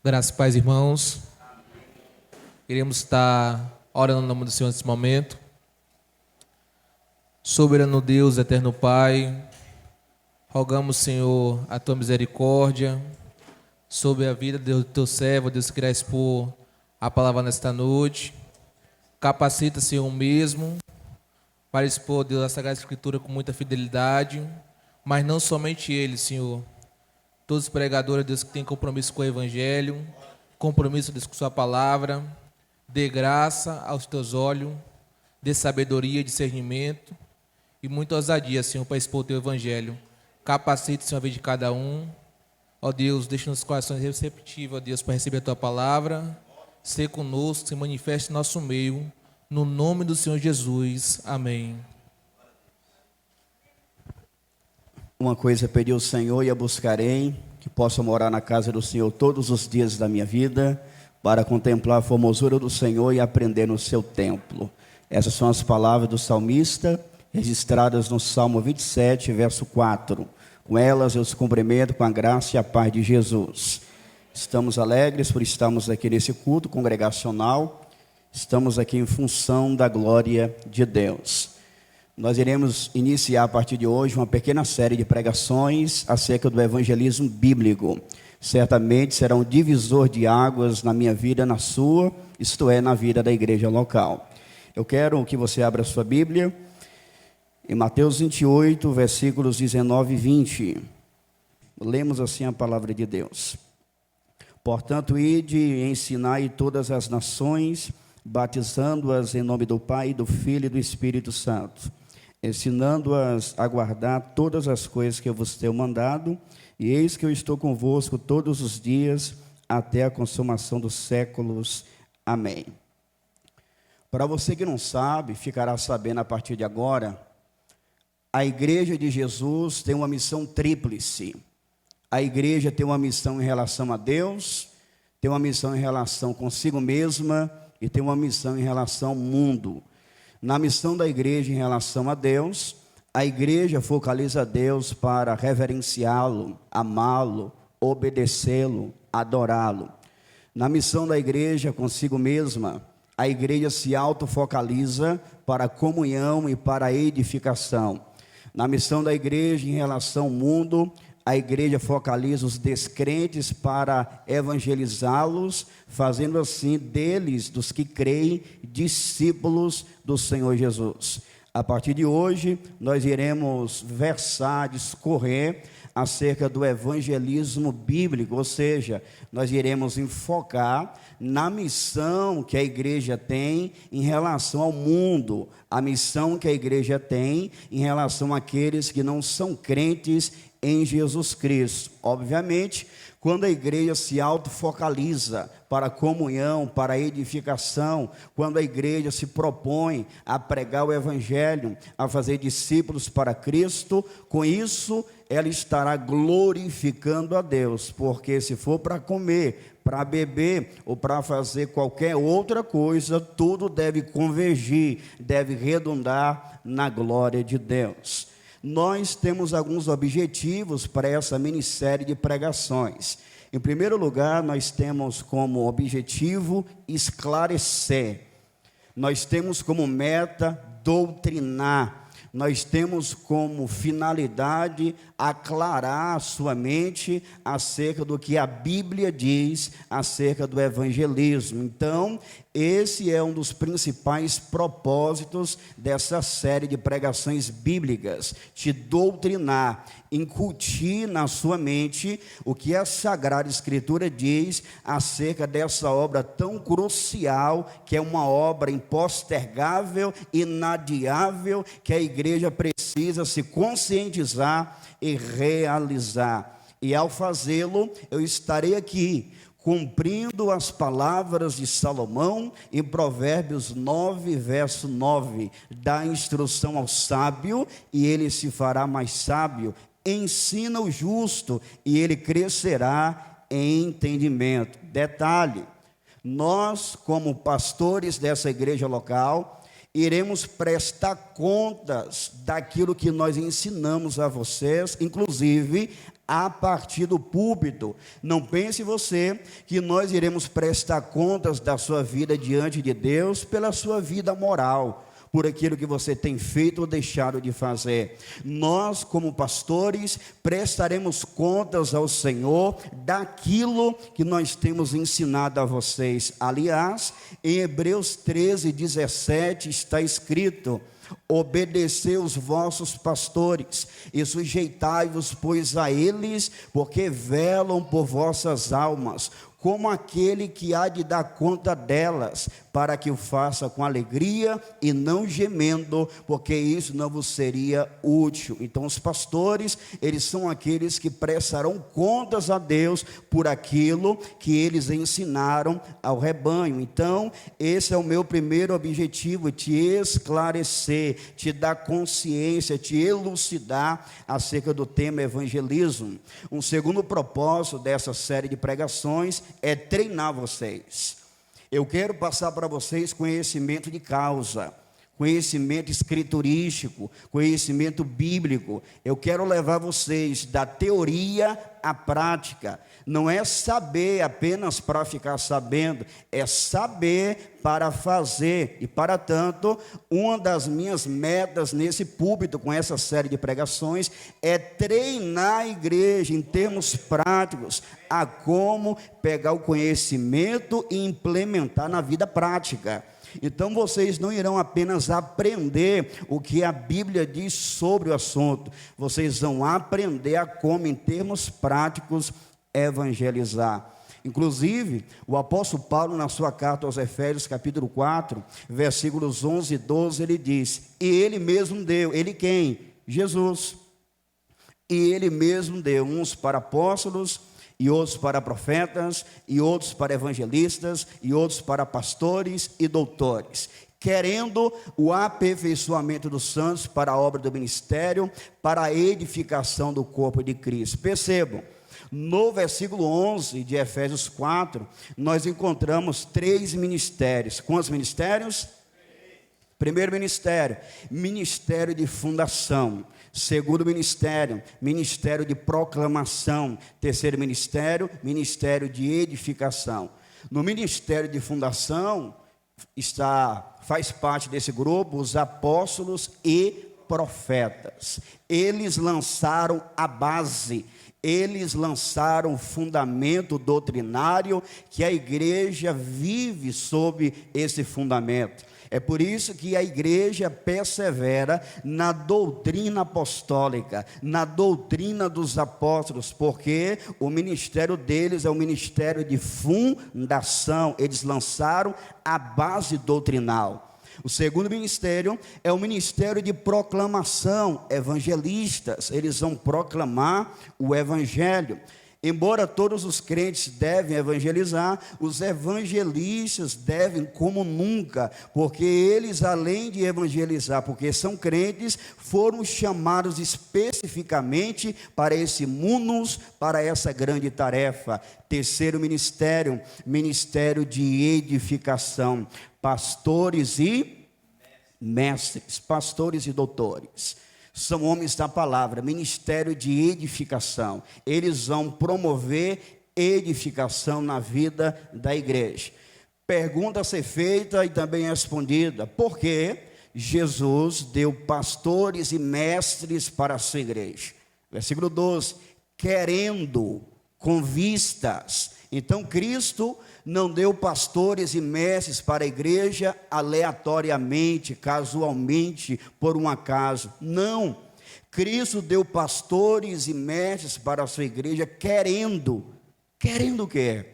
Graças e paz, irmãos. Queremos estar orando no nome do Senhor nesse momento. Soberano Deus, eterno Pai, rogamos, Senhor, a Tua misericórdia sobre a vida, Deus, do Teu servo, Deus, que irá expor a palavra nesta noite. Capacita, Senhor, mesmo para expor, Deus, a Sagrada Escritura com muita fidelidade, mas não somente Ele, Senhor. Todos os pregadores, Deus, que têm compromisso com o Evangelho, compromisso, Deus, com Sua palavra, dê graça aos Teus olhos, dê sabedoria, discernimento e muita ousadia, Senhor, para expor o Teu Evangelho. Capacite, Senhor, a vida de cada um. Ó Deus, deixe nos corações receptivos, ó Deus, para receber a Tua palavra. Ser conosco, se manifeste em nosso meio, no nome do Senhor Jesus. Amém. Uma coisa pedi ao Senhor e a buscarei, que possa morar na casa do Senhor todos os dias da minha vida, para contemplar a formosura do Senhor e aprender no seu templo. Essas são as palavras do salmista, registradas no Salmo 27, verso 4. Com elas eu os cumprimento com a graça e a paz de Jesus. Estamos alegres por estarmos aqui nesse culto congregacional. Estamos aqui em função da glória de Deus. Nós iremos iniciar a partir de hoje uma pequena série de pregações acerca do evangelismo bíblico. Certamente será um divisor de águas na minha vida, na sua, isto é, na vida da igreja local. Eu quero que você abra a sua Bíblia em Mateus 28, versículos 19 e 20. Lemos assim a palavra de Deus. Portanto, ide e ensinai todas as nações, batizando-as em nome do Pai, do Filho e do Espírito Santo, ensinando-as a guardar todas as coisas que eu vos tenho mandado, e eis que eu estou convosco todos os dias, até a consumação dos séculos. Amém. Para você que não sabe, ficará sabendo a partir de agora, a igreja de Jesus tem uma missão tríplice. A igreja tem uma missão em relação a Deus, tem uma missão em relação consigo mesma e tem uma missão em relação ao mundo. Na missão da igreja em relação a Deus, a igreja focaliza a Deus para reverenciá-lo, amá-lo, obedecê-lo, adorá-lo. Na missão da igreja consigo mesma, a igreja se autofocaliza para a comunhão e para a edificação. Na missão da igreja em relação ao mundo, a igreja focaliza os descrentes para evangelizá-los, fazendo assim deles, dos que creem, discípulos do Senhor Jesus. A partir de hoje, nós iremos versar, discorrer acerca do evangelismo bíblico, ou seja, nós iremos enfocar na missão que a igreja tem em relação ao mundo, a missão que a igreja tem em relação àqueles que não são crentes em Jesus Cristo. Obviamente, quando a igreja se autofocaliza para a comunhão, para a edificação, quando a igreja se propõe a pregar o evangelho, a fazer discípulos para Cristo, com isso ela estará glorificando a Deus, porque se for para comer, para beber ou para fazer qualquer outra coisa, tudo deve convergir, deve redundar na glória de Deus. Nós temos alguns objetivos para essa minissérie de pregações. Em primeiro lugar, nós temos como objetivo esclarecer. Nós temos como meta doutrinar. Nós temos como finalidade aclarar a sua mente acerca do que a Bíblia diz acerca do evangelismo. Então, esse é um dos principais propósitos dessa série de pregações bíblicas, te doutrinar, incutir na sua mente o que a Sagrada Escritura diz acerca dessa obra tão crucial, que é uma obra impostergável, inadiável, que a igreja precisa se conscientizar e realizar. E ao fazê-lo, eu estarei aqui cumprindo as palavras de Salomão em Provérbios 9, verso 9, dá instrução ao sábio e ele se fará mais sábio, ensina o justo e ele crescerá em entendimento. Detalhe, nós como pastores dessa igreja local, iremos prestar contas daquilo que nós ensinamos a vocês, inclusive a partir do púlpito. Não pense você que nós iremos prestar contas da sua vida diante de Deus pela sua vida moral, por aquilo que você tem feito ou deixado de fazer. Nós, como pastores, prestaremos contas ao Senhor daquilo que nós temos ensinado a vocês. Aliás, em Hebreus 13:17 está escrito: obedecei os vossos pastores e sujeitai-vos, pois, a eles, porque velam por vossas almas, como aquele que há de dar conta delas, para que o faça com alegria e não gemendo, porque isso não vos seria útil. Então os pastores, eles são aqueles que prestarão contas a Deus por aquilo que eles ensinaram ao rebanho. Então esse é o meu primeiro objetivo: te esclarecer, te dar consciência, te elucidar acerca do tema evangelismo. Um segundo propósito dessa série de pregações é treinar vocês. Eu quero passar para vocês conhecimento de causa, conhecimento escriturístico, conhecimento bíblico. Eu quero levar vocês da teoria à prática. Não é saber apenas para ficar sabendo, é saber para fazer. E para tanto, uma das minhas metas nesse púlpito, com essa série de pregações, é treinar a igreja em termos práticos a como pegar o conhecimento e implementar na vida prática. Então vocês não irão apenas aprender o que a Bíblia diz sobre o assunto, vocês vão aprender a como, em termos práticos, evangelizar. Inclusive, o apóstolo Paulo, na sua carta aos Efésios, capítulo 4, versículos 11 e 12, ele diz: e ele mesmo deu, ele quem? Jesus. E ele mesmo deu uns para apóstolos, e outros para profetas, e outros para evangelistas, e outros para pastores e doutores, querendo o aperfeiçoamento dos santos para a obra do ministério, para a edificação do corpo de Cristo. Percebam, no versículo 11 de Efésios 4, nós encontramos 3 ministérios. Quantos ministérios? Primeiro ministério, ministério de fundação. Segundo ministério, ministério de proclamação. Terceiro ministério, ministério de edificação. No ministério de fundação faz parte desse grupo os apóstolos e profetas. Eles lançaram a base, eles lançaram o fundamento doutrinário que a igreja vive sob esse fundamento. É por isso que a igreja persevera na doutrina apostólica, na doutrina dos apóstolos, porque o ministério deles é um ministério de fundação. Eles lançaram a base doutrinal. O segundo ministério é o ministério de proclamação. Evangelistas, eles vão proclamar o evangelho. Embora todos os crentes devem evangelizar, os evangelistas devem como nunca, porque eles, além de evangelizar, porque são crentes, foram chamados especificamente para esse munus, para essa grande tarefa. Terceiro ministério, ministério de edificação, pastores e mestres, pastores e doutores. São homens da palavra, ministério de edificação. Eles vão promover edificação na vida da igreja. Pergunta a ser feita e também respondida: por que Jesus deu pastores e mestres para a sua igreja? Versículo 12: querendo, com vistas. Então Cristo não deu pastores e mestres para a igreja aleatoriamente, casualmente, por um acaso. Não. Cristo deu pastores e mestres para a sua igreja querendo o quê?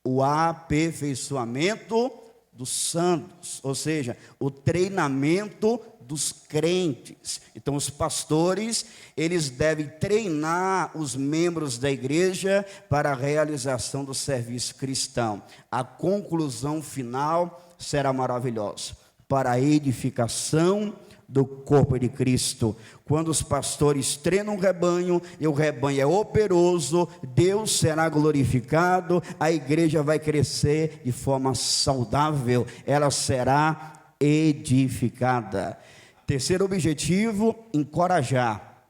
O aperfeiçoamento dos santos, ou seja, o treinamento dos crentes. Então os pastores, eles devem treinar os membros da igreja para a realização do serviço cristão. A conclusão final será maravilhosa, para a edificação do corpo de Cristo. Quando os pastores treinam o rebanho, e o rebanho é operoso, Deus será glorificado, a igreja vai crescer de forma saudável, ela será edificada. Terceiro objetivo: encorajar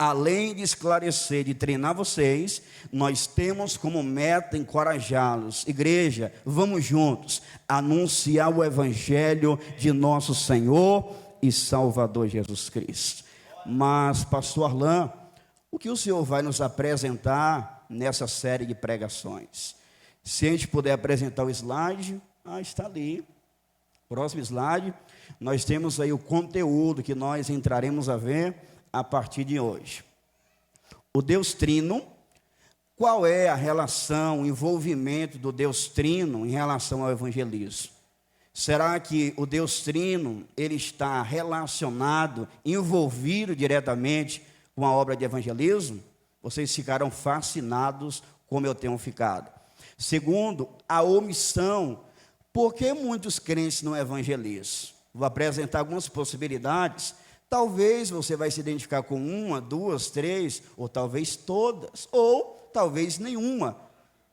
além de esclarecer, de treinar vocês, nós temos como meta encorajá-los. Igreja, vamos juntos anunciar o evangelho de nosso Senhor e Salvador Jesus Cristo. Mas, pastor Arlan, o que o senhor vai nos apresentar nessa série de pregações? Se a gente puder apresentar o slide, está ali. Próximo slide, nós temos aí o conteúdo que nós entraremos a ver a partir de hoje. O Deus Trino, qual é a relação, o envolvimento do Deus Trino em relação ao evangelismo? Será que o Deus Trino, ele está relacionado, envolvido diretamente com a obra de evangelismo? Vocês ficarão fascinados como eu tenho ficado. Segundo, a omissão. Por que muitos crentes não evangelizam? Vou apresentar algumas possibilidades. Talvez você vai se identificar com uma, duas, três, ou talvez todas, ou talvez nenhuma.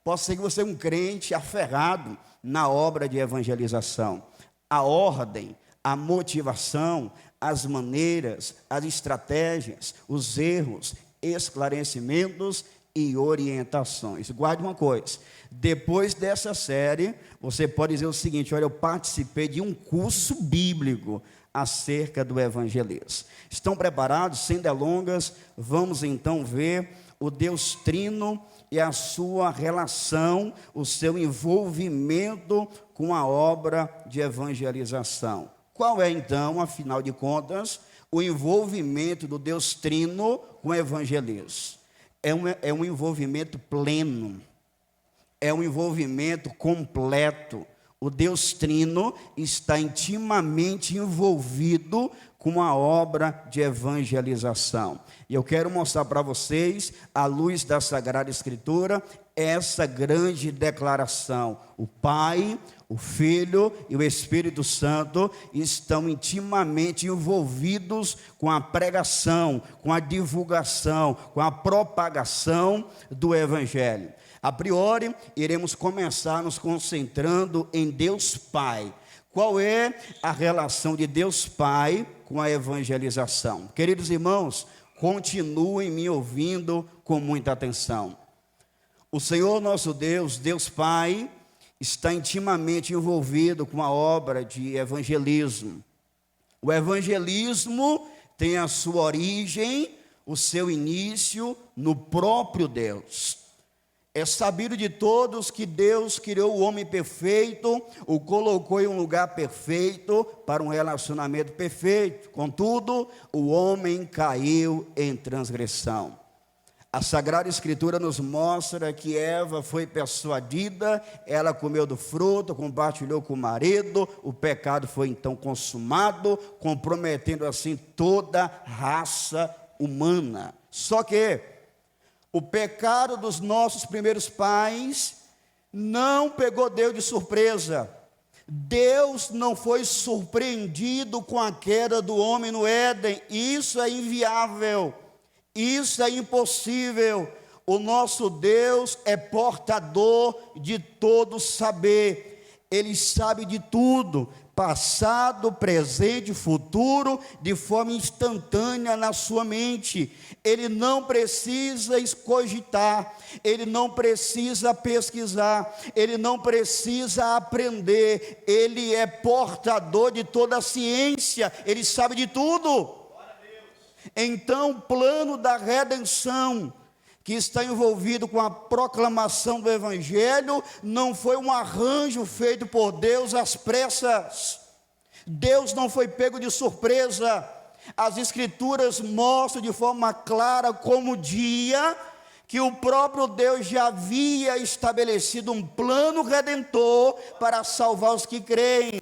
Pode ser que você é um crente aferrado na obra de evangelização. A ordem, a motivação, as maneiras, as estratégias, os erros, esclarecimentos e orientações. Guarde uma coisa, depois dessa série, você pode dizer o seguinte: olha, eu participei de um curso bíblico acerca do evangelismo. Estão preparados? Sem delongas, vamos então ver o Deus Trino e a sua relação, o seu envolvimento com a obra de evangelização. Qual é então, afinal de contas, o envolvimento do Deus Trino com o evangelismo? É um envolvimento pleno, é um envolvimento completo. O Deus Trino está intimamente envolvido com a obra de evangelização. E eu quero mostrar para vocês, à luz da Sagrada Escritura, essa grande declaração. O Pai, o Filho e o Espírito Santo estão intimamente envolvidos com a pregação, com a divulgação, com a propagação do Evangelho. A priori, iremos começar nos concentrando em Deus Pai. Qual é a relação de Deus Pai com a evangelização? Queridos irmãos, continuem me ouvindo com muita atenção. O Senhor nosso Deus, Deus Pai, está intimamente envolvido com a obra de evangelismo. O evangelismo tem a sua origem, o seu início no próprio Deus. É sabido de todos que Deus criou o homem perfeito, o colocou em um lugar perfeito para um relacionamento perfeito. Contudo, o homem caiu em transgressão. A Sagrada Escritura nos mostra que Eva foi persuadida, ela comeu do fruto, compartilhou com o marido, o pecado foi então consumado, comprometendo assim toda a raça humana. Só que o pecado dos nossos primeiros pais não pegou Deus de surpresa. Deus não foi surpreendido com a queda do homem no Éden. Isso é inviável. Isso é impossível. O nosso Deus é portador de todo saber. Ele sabe de tudo, passado, presente, futuro, de forma instantânea na sua mente. Ele não precisa escogitar, ele não precisa pesquisar, ele não precisa aprender. Ele é portador de toda a ciência, ele sabe de tudo. Então, o plano da redenção, que está envolvido com a proclamação do Evangelho, não foi um arranjo feito por Deus às pressas. Deus não foi pego de surpresa. As Escrituras mostram de forma clara como dia que o próprio Deus já havia estabelecido um plano redentor para salvar os que creem.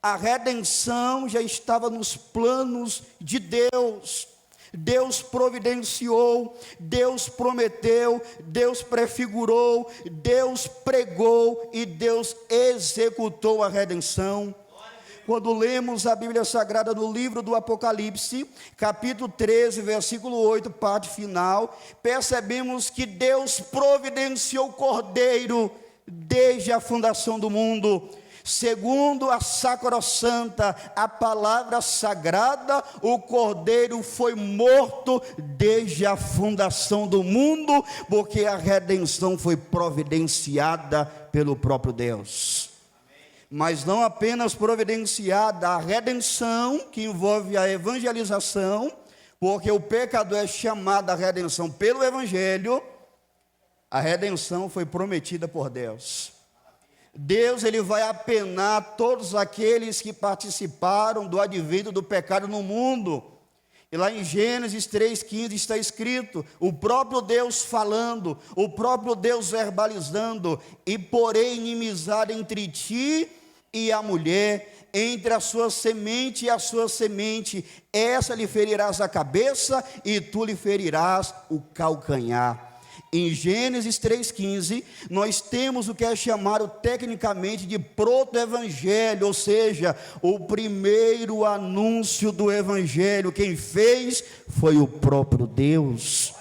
A redenção já estava nos planos de Deus. Deus providenciou, Deus prometeu, Deus prefigurou, Deus pregou e Deus executou a redenção. Quando lemos a Bíblia Sagrada no livro do Apocalipse, capítulo 13, versículo 8, parte final, percebemos que Deus providenciou o Cordeiro desde a fundação do mundo. Segundo a sacrossanta, a palavra sagrada, o Cordeiro foi morto desde a fundação do mundo, porque a redenção foi providenciada pelo próprio Deus. Mas não apenas providenciada, a redenção, que envolve a evangelização, porque o pecador é chamado à redenção pelo Evangelho. A redenção foi prometida por Deus. Deus, ele vai apenar todos aqueles que participaram do advento do pecado no mundo. E lá em Gênesis 3,15 está escrito, o próprio Deus falando, o próprio Deus verbalizando: e porém inimizade entre ti e a mulher, entre a sua semente e a sua semente, essa lhe ferirás a cabeça e tu lhe ferirás o calcanhar. Em Gênesis 3,15, nós temos o que é chamado tecnicamente de proto-evangelho, ou seja, o primeiro anúncio do evangelho. Quem fez foi o próprio Deus.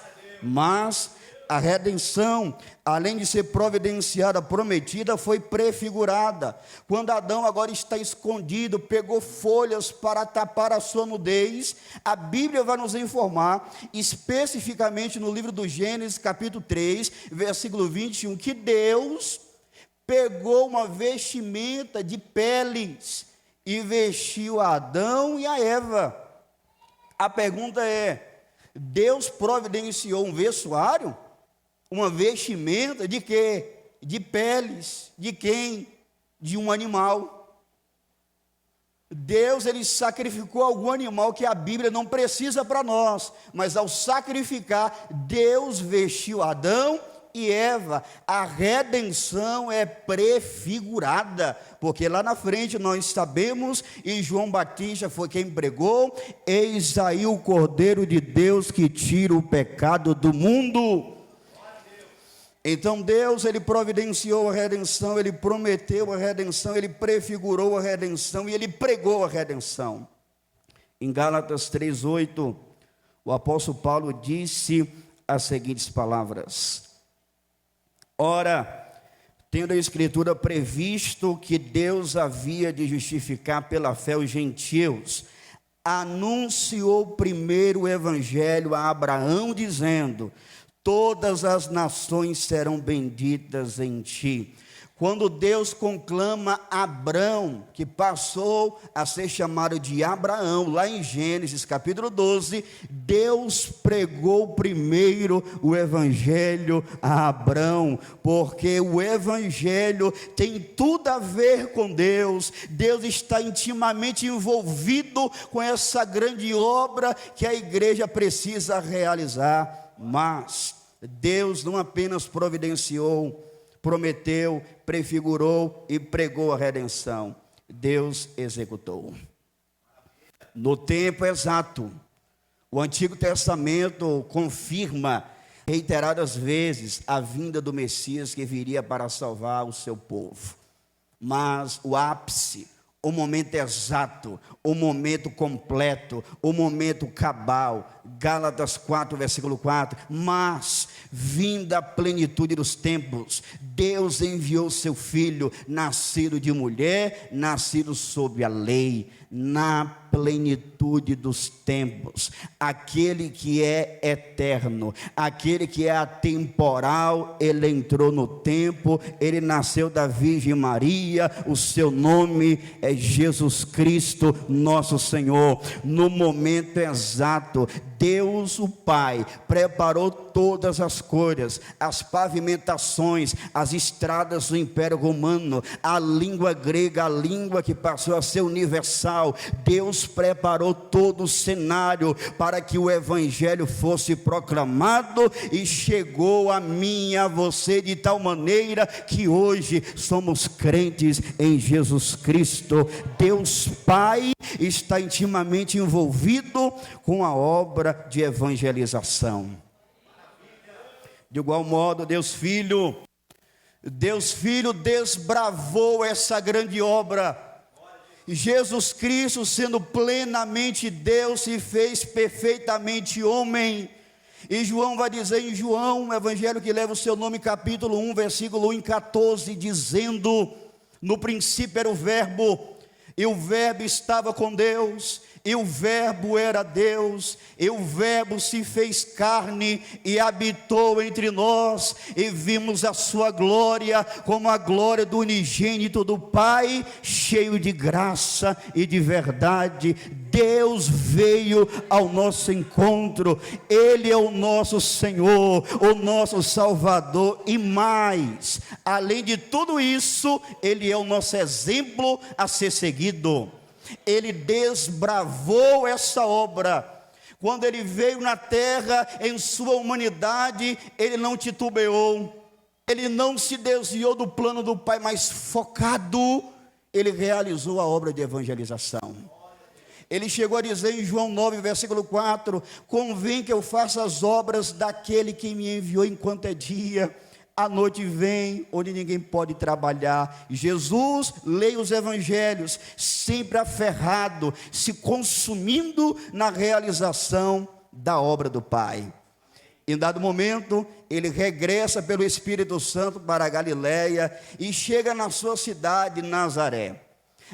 Mas a redenção, além de ser providenciada, prometida, foi prefigurada. Quando Adão agora está escondido, pegou folhas para tapar a sua nudez, a Bíblia vai nos informar, especificamente no livro do Gênesis, capítulo 3, versículo 21, que Deus pegou uma vestimenta de peles e vestiu a Adão e a Eva. A pergunta é: Deus providenciou um vestuário? Uma vestimenta de quê? De peles. De quem? De um animal. Deus, ele sacrificou algum animal que a Bíblia não precisa para nós, mas ao sacrificar, Deus vestiu Adão e Eva. A redenção é prefigurada, porque lá na frente nós sabemos, e João Batista foi quem pregou: eis aí o Cordeiro de Deus que tira o pecado do mundo. Então Deus, ele providenciou a redenção, ele prometeu a redenção, ele prefigurou a redenção e ele pregou a redenção. Em Gálatas 3:8, o apóstolo Paulo disse as seguintes palavras: ora, tendo a Escritura previsto que Deus havia de justificar pela fé os gentios, anunciou primeiro o evangelho a Abraão, dizendo: todas as nações serão benditas em ti. Quando Deus conclama Abrão, que passou a ser chamado de Abraão, lá em Gênesis capítulo 12, Deus pregou primeiro o evangelho a Abrão, porque o evangelho tem tudo a ver com Deus. Deus está intimamente envolvido com essa grande obra que a igreja precisa realizar. Mas Deus não apenas providenciou, prometeu, prefigurou e pregou a redenção, Deus executou. No tempo exato, o Antigo Testamento confirma reiteradas vezes a vinda do Messias que viria para salvar o seu povo. Mas o ápice, o momento exato, o momento completo, o momento cabal, Gálatas 4, versículo 4, mas, vinda a plenitude dos tempos, Deus enviou seu Filho, nascido de mulher, nascido sob a lei, na plenitude dos tempos, aquele que é eterno, aquele que é atemporal, ele entrou no tempo, ele nasceu da Virgem Maria, o seu nome é Jesus Cristo, nosso Senhor. No momento exato, Deus o Pai preparou todas as coisas, as pavimentações, as estradas do Império Romano, a língua grega, a língua que passou a ser universal. Deus preparou todo o cenário para que o Evangelho fosse proclamado, e chegou a mim e a você de tal maneira que hoje somos crentes em Jesus Cristo. Deus Pai está intimamente envolvido com a obra de evangelização. De igual modo, Deus Filho desbravou essa grande obra. Jesus Cristo, sendo plenamente Deus, se fez perfeitamente homem. E João vai dizer em João, o evangelho que leva o seu nome, capítulo 1, versículo 1 e 14, dizendo: No princípio era o Verbo, e o Verbo estava com Deus, e o Verbo era Deus, e o Verbo se fez carne e habitou entre nós, e vimos a sua glória como a glória do unigênito do Pai, cheio de graça e de verdade. Deus veio ao nosso encontro, Ele é o nosso Senhor, o nosso Salvador, e mais, além de tudo isso, Ele é o nosso exemplo a ser seguido. Ele desbravou essa obra. Quando Ele veio na terra, em sua humanidade, Ele não titubeou, Ele não se desviou do plano do Pai, mas focado, Ele realizou a obra de evangelização. Ele chegou a dizer em João 9, versículo 4, convém que eu faça as obras daquele que me enviou enquanto é dia. A noite vem, onde ninguém pode trabalhar. Jesus, leia os evangelhos, sempre aferrado, se consumindo na realização da obra do Pai. Em dado momento, ele regressa pelo Espírito Santo para a Galileia e chega na sua cidade, Nazaré.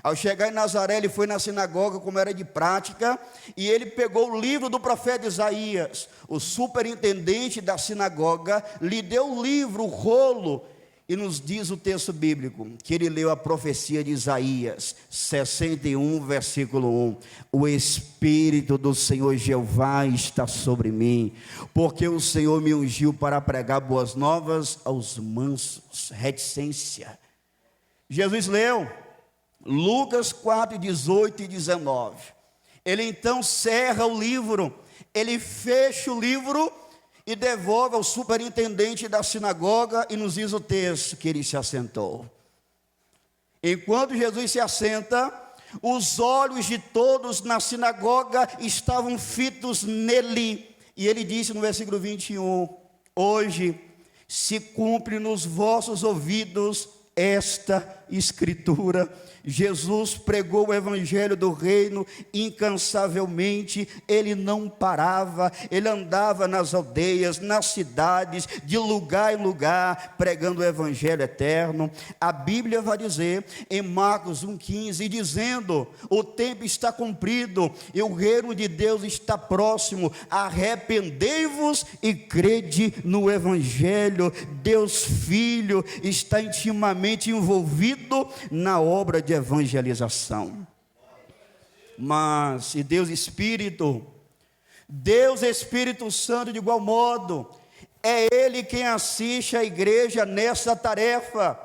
Ao chegar em Nazaré, ele foi na sinagoga, como era de prática, e ele pegou o livro do profeta Isaías. O superintendente da sinagoga lhe deu o livro, o rolo, e nos diz o texto bíblico, que ele leu a profecia de Isaías 61, versículo 1. O Espírito do Senhor Jeová está sobre mim, porque o Senhor me ungiu para pregar boas novas aos mansos. Reticência. Jesus leu Lucas 4, 18 e 19. Ele então cerra o livro, ele fecha o livro e devolve ao superintendente da sinagoga, e nos diz o texto que ele se assentou. Enquanto Jesus se assenta, os olhos de todos na sinagoga estavam fitos nele, e ele disse no versículo 21, hoje se cumpre nos vossos ouvidos esta escritura. Jesus pregou o evangelho do reino incansavelmente, ele não parava, ele andava nas aldeias, nas cidades, de lugar em lugar, pregando o evangelho eterno. A Bíblia vai dizer em Marcos 1,15, dizendo, o tempo está cumprido e o reino de Deus está próximo, arrependei-vos e crede no evangelho. Deus Filho está intimamente envolvido na obra de evangelização. Mas, e Deus Espírito Santo de igual modo, é Ele quem assiste a igreja nessa tarefa.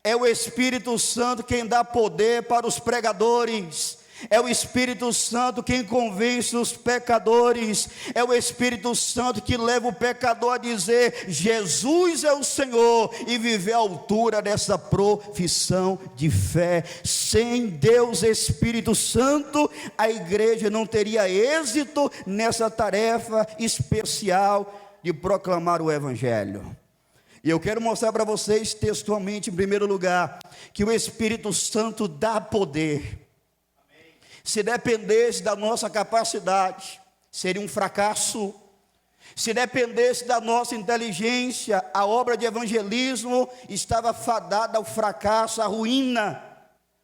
É o Espírito Santo quem dá poder para os pregadores. É o Espírito Santo quem convence os pecadores. É o Espírito Santo que leva o pecador a dizer, Jesus é o Senhor, e viver à altura dessa profissão de fé. Sem Deus Espírito Santo, a igreja não teria êxito nessa tarefa especial de proclamar o Evangelho. E eu quero mostrar para vocês textualmente, em primeiro lugar, que o Espírito Santo dá poder. Se dependesse da nossa capacidade, seria um fracasso. Se dependesse da nossa inteligência, a obra de evangelismo estava fadada ao fracasso, à ruína.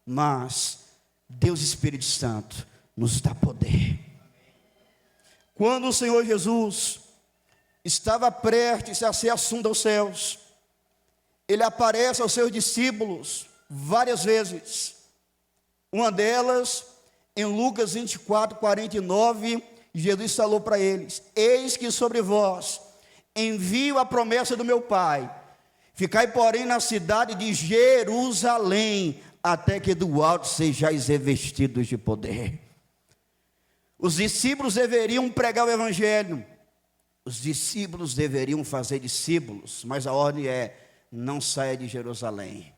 Mas Deus Espírito Santo nos dá poder. Quando o Senhor Jesus estava prestes a ser assunto aos céus, Ele aparece aos seus discípulos várias vezes. Uma delas, em Lucas 24, 49, Jesus falou para eles, eis que sobre vós envio a promessa do meu Pai, ficai porém na cidade de Jerusalém, até que do alto sejais revestidos de poder. Os discípulos deveriam pregar o evangelho, os discípulos deveriam fazer discípulos, mas a ordem é, não saia de Jerusalém.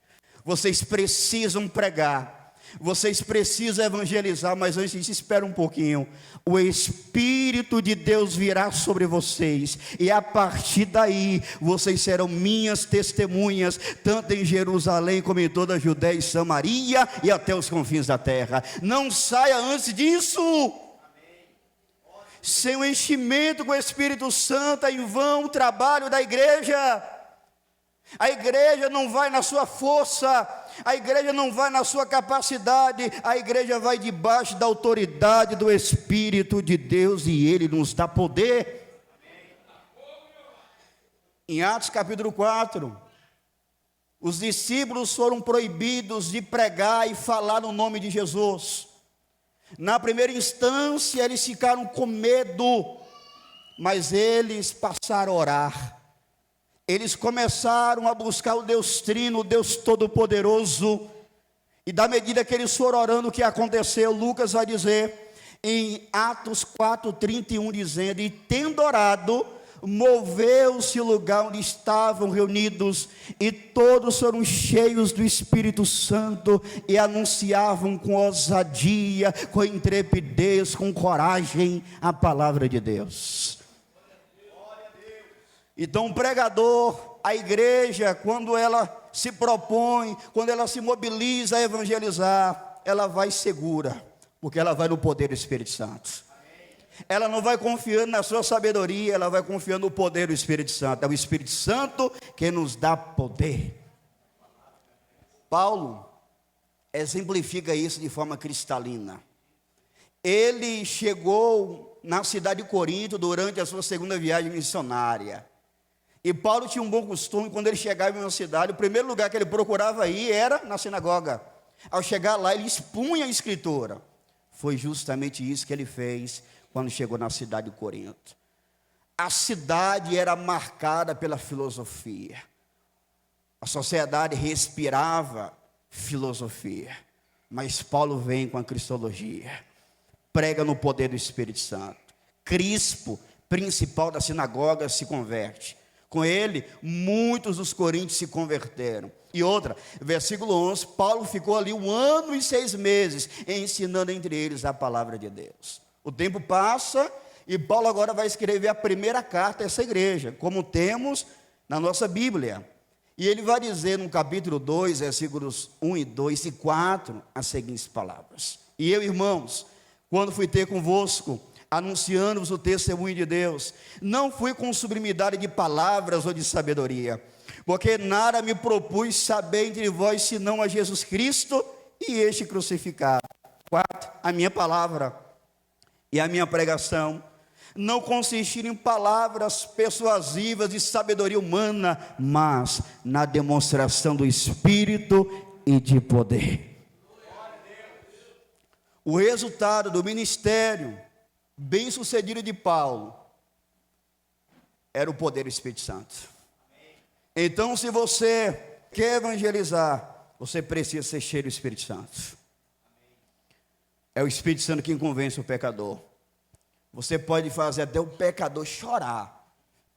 Vocês precisam pregar, vocês precisam evangelizar, mas antes disso, espera um pouquinho. O Espírito de Deus virá sobre vocês, e a partir daí, vocês serão minhas testemunhas, tanto em Jerusalém, como em toda a Judéia e Samaria, e até os confins da terra. Não saia antes disso. Sem o enchimento com o Espírito Santo, é em vão o trabalho da igreja. A igreja não vai na sua força, a igreja não vai na sua capacidade, a igreja vai debaixo da autoridade do Espírito de Deus e Ele nos dá poder. Em Atos capítulo 4, os discípulos foram proibidos de pregar e falar no nome de Jesus. Na primeira instância eles ficaram com medo, mas eles passaram a orar. Eles começaram a buscar o Deus Trino, o Deus Todo-Poderoso. E da medida que eles foram orando, o que aconteceu? Lucas vai dizer, em Atos 4:31, dizendo: e tendo orado, moveu-se o lugar onde estavam reunidos, e todos foram cheios do Espírito Santo, e anunciavam com ousadia, com intrepidez, com coragem, a palavra de Deus. Então, o pregador, a igreja, quando ela se propõe, quando ela se mobiliza a evangelizar, ela vai segura, porque ela vai no poder do Espírito Santo. Ela não vai confiando na sua sabedoria, ela vai confiando no poder do Espírito Santo. É o Espírito Santo que nos dá poder. Paulo exemplifica isso de forma cristalina. Ele chegou na cidade de Corinto durante a sua segunda viagem missionária. E Paulo tinha um bom costume, quando ele chegava em uma cidade, o primeiro lugar que ele procurava ir era na sinagoga. Ao chegar lá, ele expunha a Escritura. Foi justamente isso que ele fez quando chegou na cidade de Corinto. A cidade era marcada pela filosofia. A sociedade respirava filosofia. Mas Paulo vem com a cristologia. Prega no poder do Espírito Santo. Crispo, principal da sinagoga, se converte. Com ele, muitos dos coríntios se converteram. E outra, versículo 11, Paulo ficou ali 1 ano e 6 meses, ensinando entre eles a palavra de Deus. O tempo passa, e Paulo agora vai escrever a primeira carta a essa igreja, como temos na nossa Bíblia. E ele vai dizer no capítulo 2, versículos 1 e 2 e 4, as seguintes palavras: e eu, irmãos, quando fui ter convosco, anunciando-vos o testemunho de Deus, não fui com sublimidade de palavras ou de sabedoria, porque nada me propus saber entre vós, senão a Jesus Cristo e este crucificado. 4, a minha palavra e a minha pregação não consistiram em palavras persuasivas de sabedoria humana, mas na demonstração do Espírito e de poder. O resultado do ministério bem sucedido de Paulo era o poder do Espírito Santo. Então, se você quer evangelizar, você precisa ser cheio do Espírito Santo. É o Espírito Santo quem convence o pecador. Você pode fazer até o pecador chorar,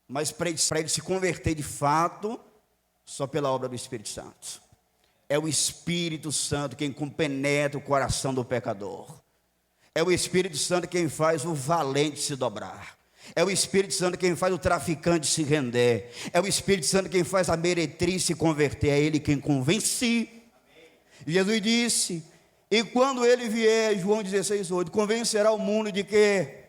mas para ele se converter de fato, só pela obra do Espírito Santo. É o Espírito Santo quem compenetra o coração do pecador. É o Espírito Santo quem faz o valente se dobrar. É o Espírito Santo quem faz o traficante se render. É o Espírito Santo quem faz a meretriz se converter. É Ele quem convence. Jesus disse, e quando Ele vier, João 16:8, convencerá o mundo de que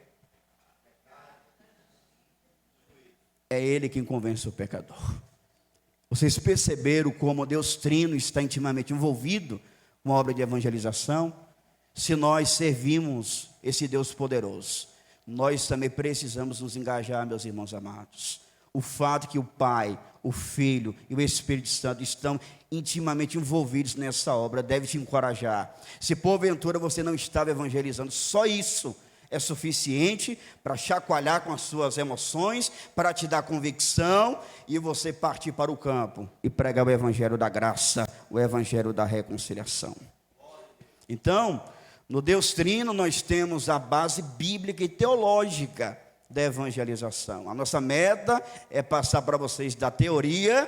é Ele quem convence o pecador. Vocês perceberam como Deus Trino está intimamente envolvido com a obra de evangelização? Se nós servimos esse Deus poderoso, nós também precisamos nos engajar, meus irmãos amados. O fato que o Pai, o Filho e o Espírito Santo estão intimamente envolvidos nessa obra deve te encorajar. Se porventura você não estava evangelizando, só isso é suficiente para chacoalhar com as suas emoções, para te dar convicção e você partir para o campo e pregar o evangelho da graça, o evangelho da reconciliação. Então, no Deus Trino nós temos a base bíblica e teológica da evangelização. A nossa meta é passar para vocês da teoria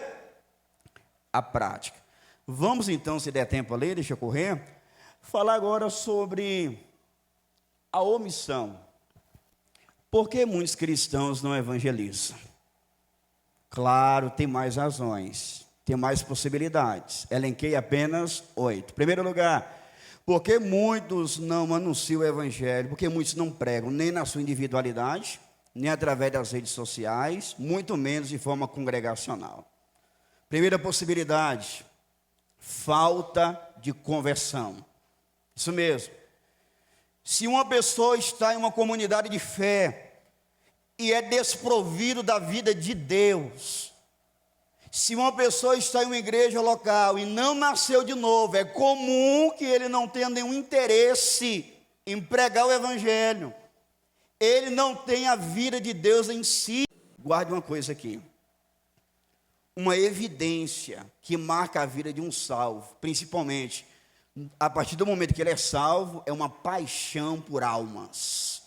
à prática. Vamos então, se der tempo ali, deixa eu correr, falar agora sobre a omissão. Por que muitos cristãos não evangelizam? Claro, tem mais razões, tem mais possibilidades. Elenquei apenas 8. Em primeiro lugar, porque muitos não anunciam o evangelho, porque muitos não pregam, nem na sua individualidade, nem através das redes sociais, muito menos de forma congregacional. Primeira possibilidade, falta de conversão. Isso mesmo. Se uma pessoa está em uma comunidade de fé e é desprovido da vida de Deus, se uma pessoa está em uma igreja local e não nasceu de novo, é comum que ele não tenha nenhum interesse em pregar o evangelho. Ele não tem a vida de Deus em si. Guarde uma coisa aqui. Uma evidência que marca a vida de um salvo, principalmente a partir do momento que ele é salvo, é uma paixão por almas.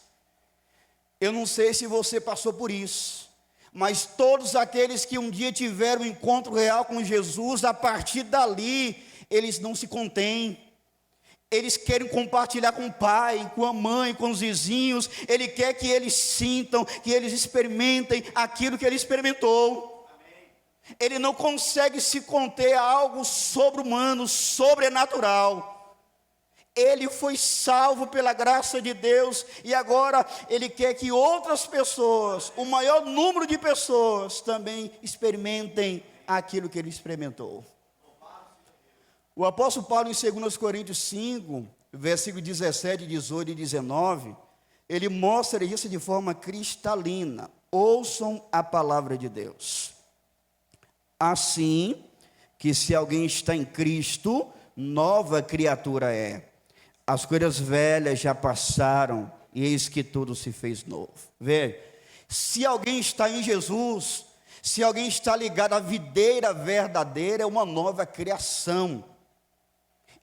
Eu não sei se você passou por isso, mas todos aqueles que um dia tiveram um encontro real com Jesus, a partir dali, eles não se contêm. Eles querem compartilhar com o pai, com a mãe, com os vizinhos. Ele quer que eles sintam, que eles experimentem aquilo que ele experimentou. Amém. Ele não consegue se conter a algo sobre-humano, sobrenatural. Ele foi salvo pela graça de Deus e agora ele quer que outras pessoas, o maior número de pessoas, também experimentem aquilo que ele experimentou. O apóstolo Paulo, em 2 Coríntios 5, versículo 17, 18 e 19, ele mostra isso de forma cristalina. Ouçam a palavra de Deus. Assim, que se alguém está em Cristo, nova criatura é. As coisas velhas já passaram, e eis que tudo se fez novo. Veja, se alguém está em Jesus, se alguém está ligado à videira verdadeira, é uma nova criação.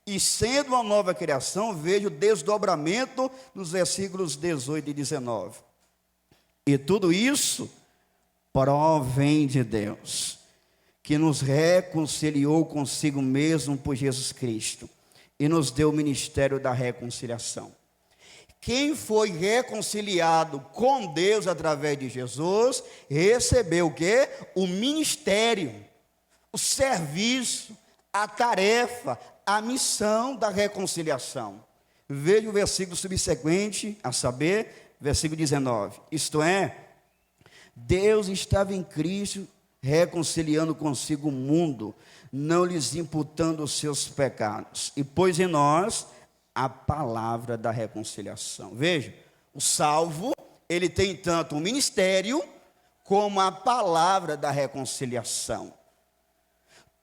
E sendo uma nova criação, veja o desdobramento nos versículos 18 e 19. E tudo isso provém de Deus, que nos reconciliou consigo mesmo por Jesus Cristo, e nos deu o ministério da reconciliação. Quem foi reconciliado com Deus através de Jesus, recebeu o quê? O ministério, o serviço, a tarefa, a missão da reconciliação. Veja o versículo subsequente, a saber, versículo 19. Isto é, Deus estava em Cristo reconciliando consigo o mundo, não lhes imputando os seus pecados, e pôs em nós a palavra da reconciliação. Veja, o salvo, ele tem tanto o ministério como a palavra da reconciliação.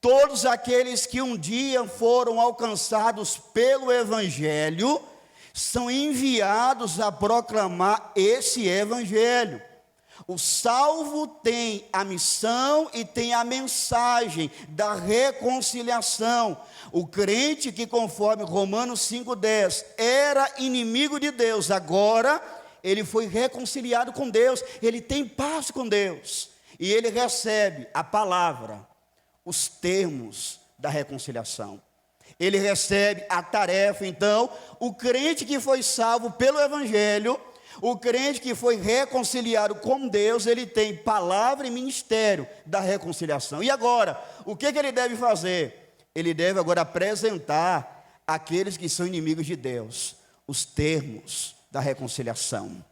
Todos aqueles que um dia foram alcançados pelo Evangelho, são enviados a proclamar esse Evangelho. O salvo tem a missão e tem a mensagem da reconciliação. O crente que, conforme Romanos 5,10, era inimigo de Deus, agora ele foi reconciliado com Deus, ele tem paz com Deus, e ele recebe a palavra, os termos da reconciliação. Ele recebe a tarefa. Então, o crente que foi salvo pelo Evangelho, o crente que foi reconciliado com Deus, ele tem palavra e ministério da reconciliação. E agora, o que ele deve fazer? Ele deve agora apresentar àqueles que são inimigos de Deus os termos da reconciliação.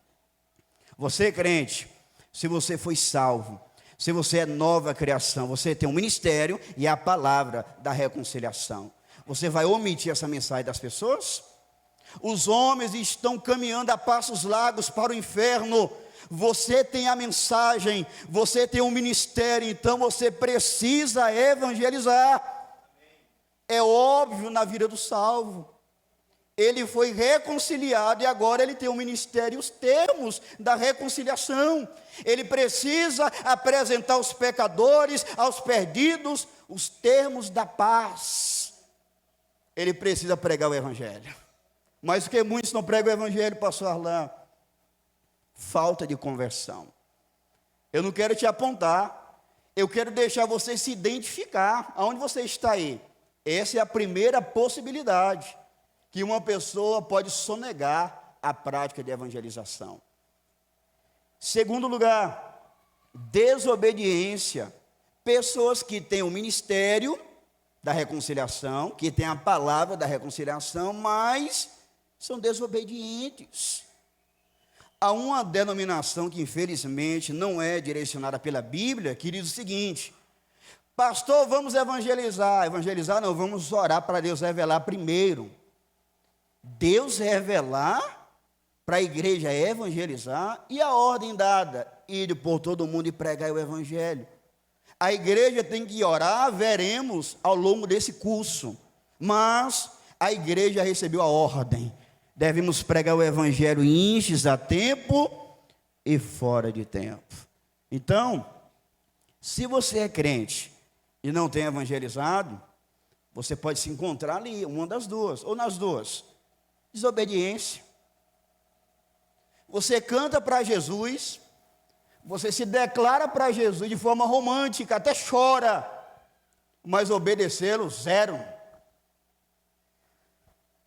Você, crente, se você foi salvo, se você é nova criação, você tem um ministério e a palavra da reconciliação. Você vai omitir essa mensagem das pessoas? Os homens estão caminhando a passos largos para o inferno. Você tem a mensagem, você tem um ministério, então você precisa evangelizar. É óbvio na vida do salvo. Ele foi reconciliado e agora ele tem um ministério, os termos da reconciliação. Ele precisa apresentar aos pecadores, aos perdidos, os termos da paz. Ele precisa pregar o evangelho. Mas o que muitos não pregam o evangelho, pastor Arlan? Falta de conversão. Eu não quero te apontar, eu quero deixar você se identificar aonde você está aí. Essa é a primeira possibilidade que uma pessoa pode sonegar a prática de evangelização. Segundo lugar, desobediência. Pessoas que têm o ministério da reconciliação, que têm a palavra da reconciliação, mas são desobedientes. Há uma denominação que infelizmente não é direcionada pela Bíblia, que diz o seguinte: Pastor, vamos evangelizar. Evangelizar não, vamos orar para Deus revelar primeiro. Deus revelar para a igreja evangelizar e a ordem dada, ir por todo mundo e pregar o evangelho. A igreja tem que orar, veremos ao longo desse curso, mas a igreja recebeu a ordem. Devemos pregar o evangelho antes a tempo e fora de tempo. Então, se você é crente e não tem evangelizado, você pode se encontrar ali, uma das duas, ou nas duas. Desobediência. Você canta para Jesus, você se declara para Jesus de forma romântica, até chora, mas obedecê-lo, zero.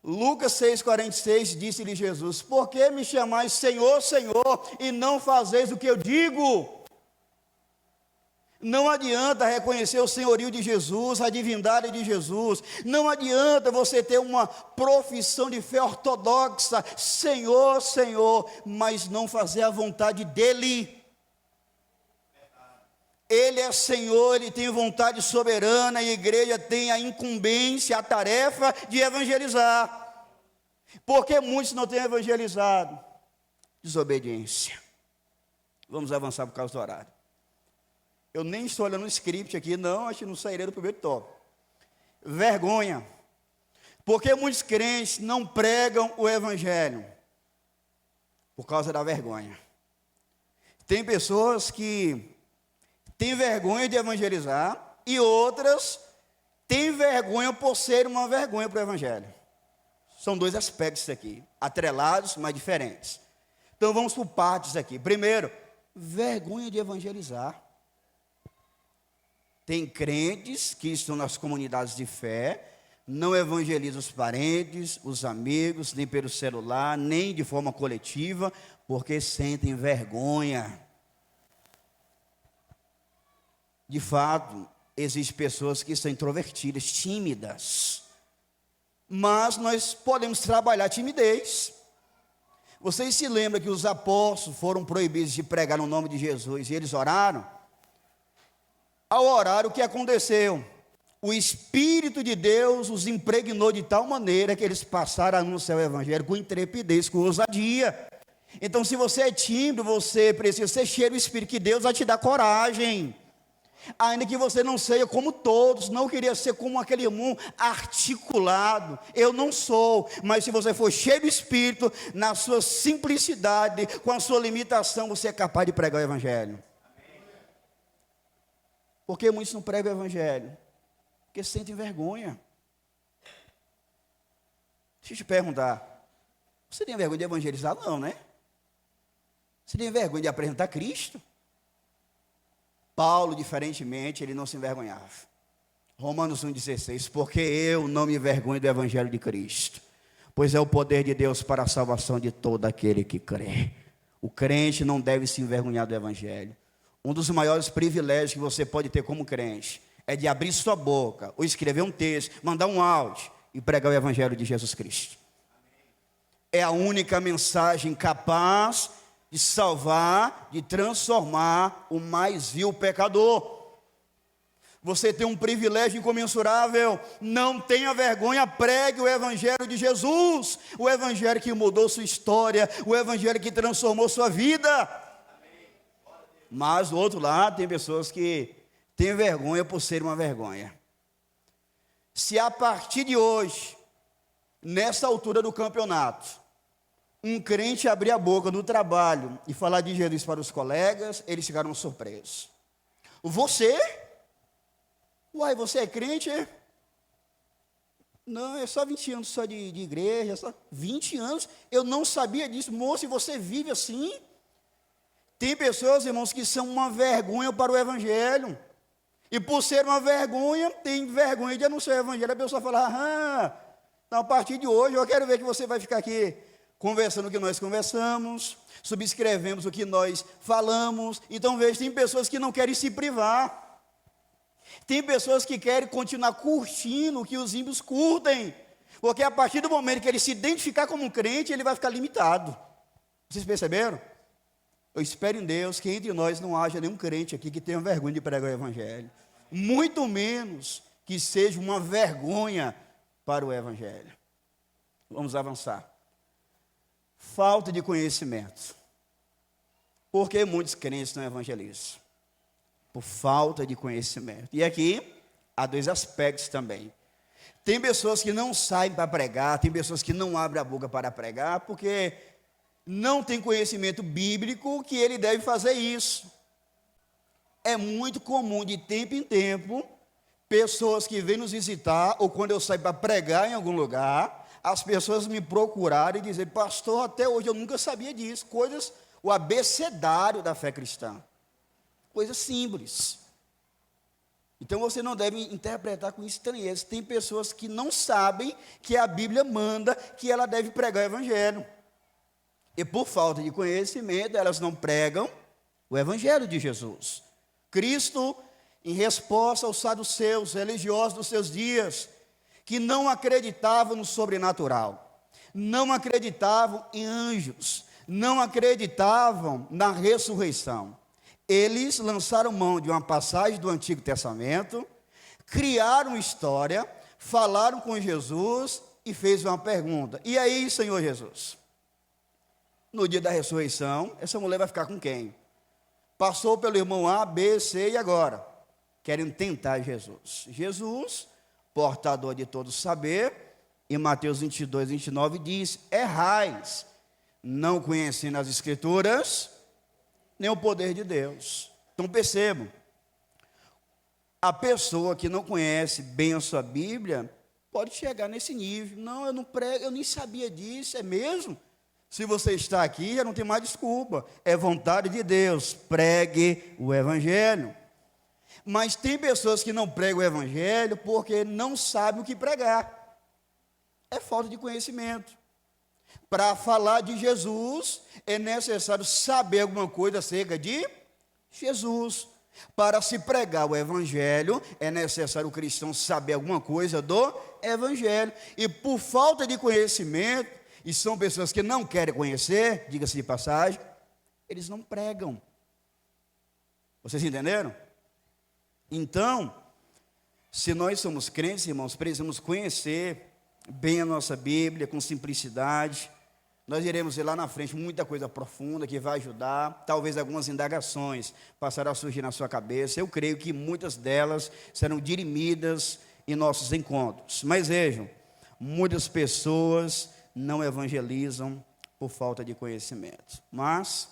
Lucas 6,46 disse-lhe Jesus: por que me chamais Senhor, Senhor, e não fazeis o que eu digo? Não adianta reconhecer o senhorio de Jesus, a divindade de Jesus. Não adianta você ter uma profissão de fé ortodoxa, Senhor, Senhor, mas não fazer a vontade dEle. Ele é Senhor, Ele tem vontade soberana, e a igreja tem a incumbência, a tarefa de evangelizar. Porque muitos não têm evangelizado? Desobediência. Vamos avançar por causa do horário. Eu nem estou olhando o script aqui, não, acho que não sairei do primeiro tópico. Vergonha. Porque muitos crentes não pregam o evangelho por causa da vergonha. Tem pessoas que têm vergonha de evangelizar e outras têm vergonha por ser uma vergonha para o evangelho. São dois aspectos aqui, atrelados, mas diferentes. Então vamos por partes aqui. Primeiro, vergonha de evangelizar. Tem crentes que estão nas comunidades de fé, não evangelizam os parentes, os amigos, nem pelo celular, nem de forma coletiva, porque sentem vergonha. De fato, existem pessoas que são introvertidas, tímidas, mas nós podemos trabalhar a timidez. Vocês se lembram que os apóstolos foram proibidos de pregar no nome de Jesus e eles oraram? Ao orar, o que aconteceu? O Espírito de Deus os impregnou de tal maneira que eles passaram a anunciar o Evangelho com intrepidez, com ousadia. Então, se você é tímido, você precisa ser cheio do Espírito, que Deus vai te dar coragem. Ainda que você não seja como todos, não queria ser como aquele irmão articulado. Eu não sou, mas se você for cheio do Espírito, na sua simplicidade, com a sua limitação, você é capaz de pregar o Evangelho. Por que muitos não pregam o evangelho? Porque sentem vergonha. Deixa eu te perguntar, você tem vergonha de evangelizar? Não, né? Você tem vergonha de apresentar Cristo? Paulo, diferentemente, ele não se envergonhava. Romanos 1,16, porque eu não me envergonho do evangelho de Cristo, pois é o poder de Deus para a salvação de todo aquele que crê. O crente não deve se envergonhar do evangelho. Um dos maiores privilégios que você pode ter como crente é de abrir sua boca, ou escrever um texto, mandar um áudio e pregar o evangelho de Jesus Cristo. É a única mensagem capaz de salvar, de transformar o mais vil pecador. Você tem um privilégio incomensurável. Não tenha vergonha, pregue o evangelho de Jesus, o evangelho que mudou sua história, o evangelho que transformou sua vida. Mas do outro lado tem pessoas que têm vergonha por ser uma vergonha. Se a partir de hoje, nessa altura do campeonato, um crente abrir a boca no trabalho e falar de Jesus para os colegas, eles ficaram surpresos. Você? Uai, você é crente? É? Não, é só 20 anos só de igreja, só 20 anos, eu não sabia disso. Moço, e você vive assim? Tem pessoas, irmãos, que são uma vergonha para o evangelho. E por ser uma vergonha, tem vergonha de anunciar o evangelho. A pessoa fala, então a partir de hoje eu quero ver que você vai ficar aqui conversando o que nós conversamos, subscrevemos o que nós falamos. Então veja, tem pessoas que não querem se privar. Tem pessoas que querem continuar curtindo o que os ímpios curtem. Porque a partir do momento que ele se identificar como um crente, ele vai ficar limitado. Vocês perceberam? Eu espero em Deus que entre nós não haja nenhum crente aqui que tenha vergonha de pregar o evangelho. muito menos que seja uma vergonha para o evangelho. Vamos avançar. Falta de conhecimento. Por que muitos crentes não evangelizam? Por falta de conhecimento. E aqui há dois aspectos também. Tem pessoas que não saem para pregar, tem pessoas que não abrem a boca para pregar, porque não tem conhecimento bíblico que ele deve fazer isso. É muito comum, de tempo em tempo, pessoas que vêm nos visitar, ou quando eu saio para pregar em algum lugar, as pessoas me procurarem e dizem: pastor, até hoje eu nunca sabia disso. Coisas, o abecedário da fé cristã. Coisas simples. Então você não deve interpretar com estranheza. Tem pessoas que não sabem que a Bíblia manda que ela deve pregar o evangelho. E por falta de conhecimento, elas não pregam o evangelho de Jesus. Cristo, em resposta aos saduceus, religiosos dos seus dias, que não acreditavam no sobrenatural, não acreditavam em anjos, não acreditavam na ressurreição. Eles lançaram mão de uma passagem do Antigo Testamento, criaram história, falaram com Jesus e fez uma pergunta: e aí, Senhor Jesus? No dia da ressurreição, essa mulher vai ficar com quem? Passou pelo irmão A, B, C e agora? Querem tentar Jesus. Jesus, portador de todo saber, em Mateus 22, 29 diz: errais, não conhecendo as Escrituras, nem o poder de Deus. Então percebam, a pessoa que não conhece bem a sua Bíblia, pode chegar nesse nível: não, eu não prego, eu nem sabia disso, é mesmo? Se você está aqui, já não tem mais desculpa, é vontade de Deus, pregue o evangelho. Mas tem pessoas que não pregam o evangelho porque não sabem o que pregar. É falta de conhecimento. Para falar de Jesus, é necessário saber alguma coisa acerca de Jesus. Para se pregar o evangelho, é necessário o cristão saber alguma coisa do evangelho. E por falta de conhecimento, e são pessoas que não querem conhecer, diga-se de passagem, eles não pregam. Vocês entenderam? Então, se nós somos crentes, irmãos, precisamos conhecer bem a nossa Bíblia, com simplicidade. Nós iremos ver lá na frente muita coisa profunda que vai ajudar. Talvez algumas indagações passarão a surgir na sua cabeça. Eu creio que muitas delas serão dirimidas em nossos encontros. Mas vejam, muitas pessoas não evangelizam por falta de conhecimento. Mas,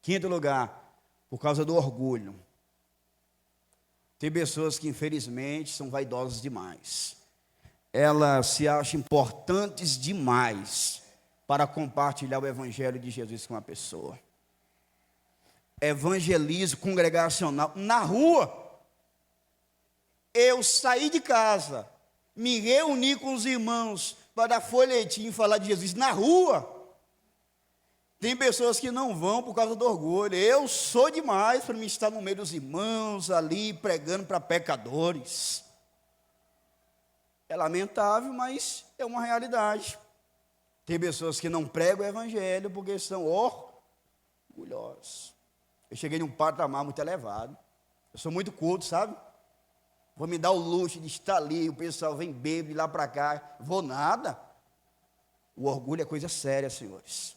quinto lugar, por causa do orgulho. Tem pessoas que infelizmente são vaidosas demais. Elas se acham importantes demais para compartilhar o evangelho de Jesus com uma pessoa. Evangelismo congregacional na rua. Eu saí de casa, me reuni com os irmãos para dar folhetim e falar de Jesus na rua. Tem pessoas que não vão por causa do orgulho. Eu sou demais para me estar no meio dos irmãos ali pregando para pecadores. É lamentável, mas é uma realidade. Tem pessoas que não pregam o evangelho porque são orgulhosos. Eu cheguei num patamar muito elevado. Eu sou muito culto, sabe? Vou me dar o luxo de estar ali, o pessoal vem bebe lá para cá. Vou nada. O orgulho é coisa séria, senhores.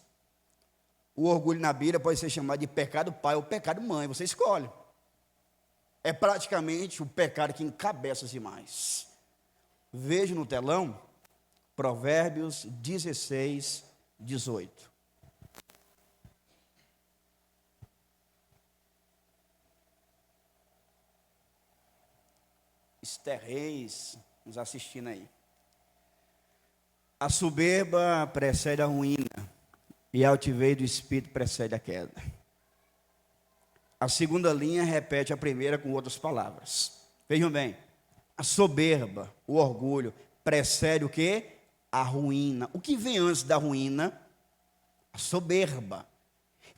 O orgulho na Bíblia pode ser chamado de pecado pai ou pecado mãe, você escolhe. É praticamente o pecado que encabeça os demais. Veja no telão, Provérbios 16, 18. Esther Reis, nos assistindo aí. A soberba precede a ruína, e a altivez do espírito precede a queda. A segunda linha repete a primeira com outras palavras. Vejam bem, a soberba, o orgulho, precede o quê? A ruína. O que vem antes da ruína? A soberba.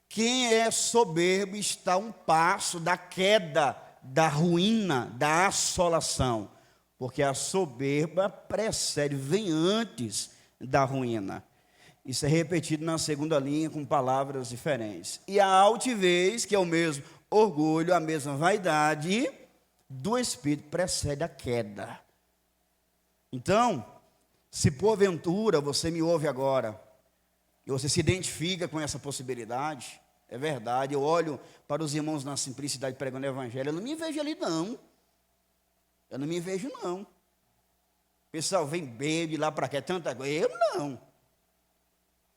Quem é soberbo está a um passo da queda, da ruína, da assolação. Porque a soberba precede, vem antes da ruína. Isso é repetido na segunda linha com palavras diferentes. E a altivez, que é o mesmo orgulho, a mesma vaidade, do Espírito precede a queda. Então, se porventura você me ouve agora, e você se identifica com essa possibilidade, é verdade, eu olho para os irmãos na simplicidade pregando o evangelho, eu não me vejo ali não. Eu não me vejo não. O pessoal vem bebe lá para cá, tanta coisa, eu não.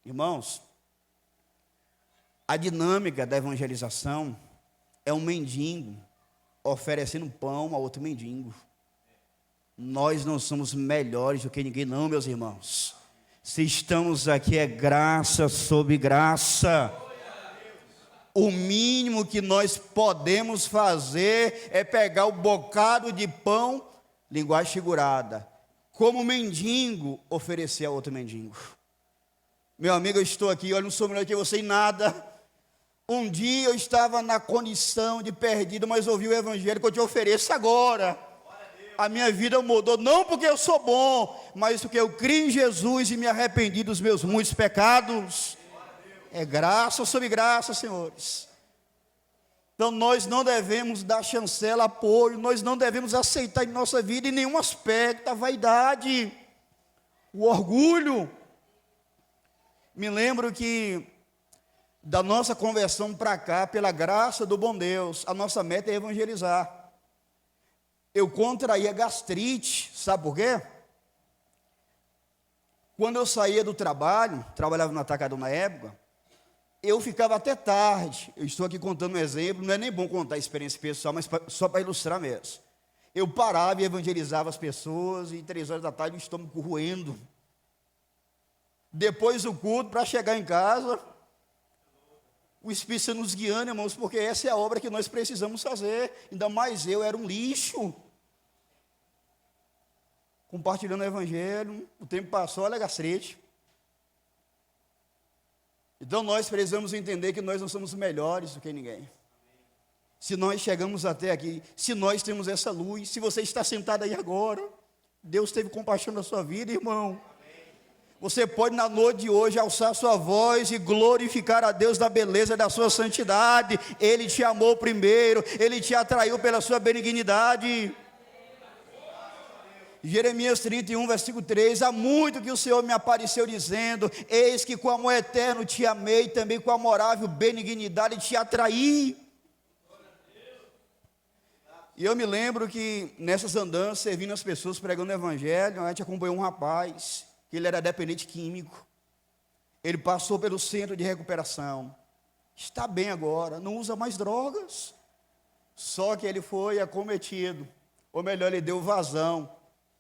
Irmãos, a dinâmica da evangelização é um mendigo oferecendo pão a outro mendigo. Nós não somos melhores do que ninguém não, meus irmãos. Se estamos aqui é graça sobre graça. O mínimo que nós podemos fazer é pegar o bocado de pão, linguagem figurada, como mendigo, oferecer a outro mendigo. Meu amigo, eu estou aqui, eu não sou melhor que você em nada. Um dia eu estava na condição de perdido, mas ouvi o evangelho que eu te ofereço agora. A minha vida mudou, não porque eu sou bom, mas porque eu criei em Jesus e me arrependi dos meus muitos pecados. É graça sobre graça, senhores. Então nós não devemos dar chancela, apoio, nós não devemos aceitar em nossa vida em nenhum aspecto a vaidade, o orgulho. Me lembro que da nossa conversão para cá, pela graça do bom Deus, a nossa meta é evangelizar. Eu contraía gastrite, sabe por quê? Quando eu saía do trabalho, trabalhava no atacadão na época, eu ficava até tarde. Eu estou aqui contando um exemplo, não é nem bom contar a experiência pessoal, mas só para ilustrar mesmo. Eu parava e evangelizava as pessoas, e 3 horas da tarde o estômago roendo. Depois do culto, para chegar em casa, o Espírito Santo nos guiando, irmãos, porque essa é a obra que nós precisamos fazer. Ainda mais eu, era um lixo. Compartilhando o evangelho, o tempo passou, olha a gastrite. Então nós precisamos entender que nós não somos melhores do que ninguém. Se nós chegamos até aqui, se nós temos essa luz, se você está sentado aí agora, Deus teve compaixão da sua vida, irmão. Você pode na noite de hoje alçar sua voz e glorificar a Deus da beleza da sua santidade. Ele te amou primeiro, Ele te atraiu pela sua benignidade. Jeremias 31, versículo 3, há muito que o Senhor me apareceu dizendo, eis que com amor eterno te amei, também com amorável benignidade te atraí. E eu me lembro que nessas andanças, servindo as pessoas, pregando o evangelho, a gente acompanhou um rapaz, que ele era dependente químico, ele passou pelo centro de recuperação, está bem agora, não usa mais drogas, só que ele foi acometido, ou melhor, ele deu vazão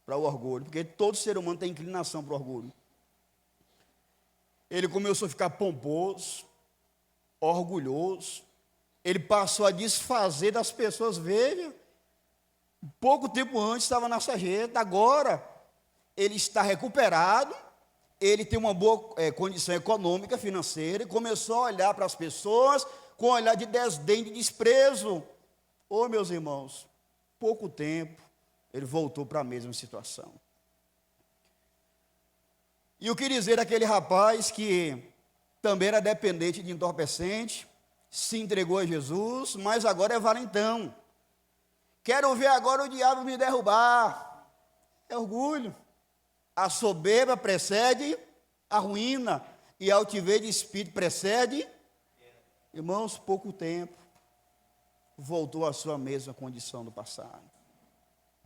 para o orgulho, porque todo ser humano tem inclinação para o orgulho. Ele começou a ficar pomposo, orgulhoso, ele passou a desfazer das pessoas, veja, pouco tempo antes estava na sarjeta, agora ele está recuperado, ele tem uma boa condição econômica, financeira, e começou a olhar para as pessoas com um olhar de desdém, de desprezo. Ô meus irmãos, pouco tempo, ele voltou para a mesma situação. E eu queria dizer daquele rapaz que também era dependente de entorpecente, se entregou a Jesus, mas agora é valentão. Quero ver agora o diabo me derrubar. É orgulho. A soberba precede a ruína, e a altivez de espírito precede. Irmãos, pouco tempo, voltou à sua mesma condição do passado.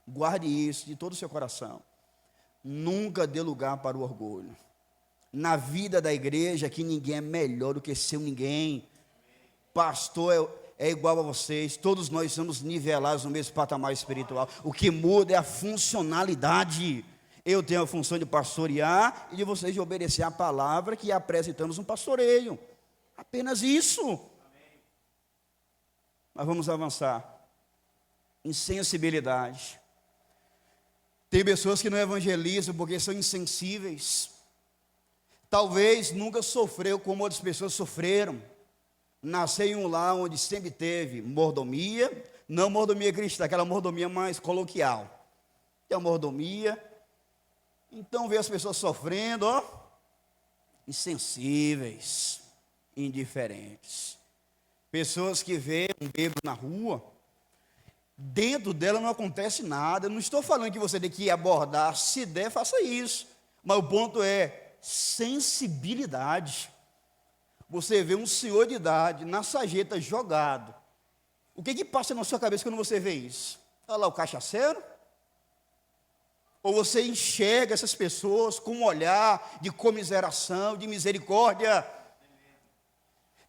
Guarde isso de todo o seu coração. Nunca dê lugar para o orgulho. Na vida da igreja, que ninguém é melhor do que seu ninguém. Pastor é igual a vocês, todos nós somos nivelados no mesmo patamar espiritual. O que muda é a funcionalidade. Eu tenho a função de pastorear e de vocês de obedecer a palavra que apresentamos no pastoreio. Apenas isso. Mas vamos avançar. Insensibilidade. Tem pessoas que não evangelizam porque são insensíveis. Talvez nunca sofreu como outras pessoas sofreram. Nasceu em um lar onde sempre teve mordomia, não mordomia cristã, aquela mordomia mais coloquial. É a mordomia. Então vê as pessoas sofrendo, ó, insensíveis, indiferentes. Pessoas que vê um bêbado na rua, dentro dela não acontece nada. Eu não estou falando que você tem que abordar, se der, faça isso. Mas o ponto é sensibilidade. Você vê um senhor de idade na sarjeta jogado. O que passa na sua cabeça quando você vê isso? Olha lá o cachaceiro? Ou você enxerga essas pessoas com um olhar de comiseração, de misericórdia?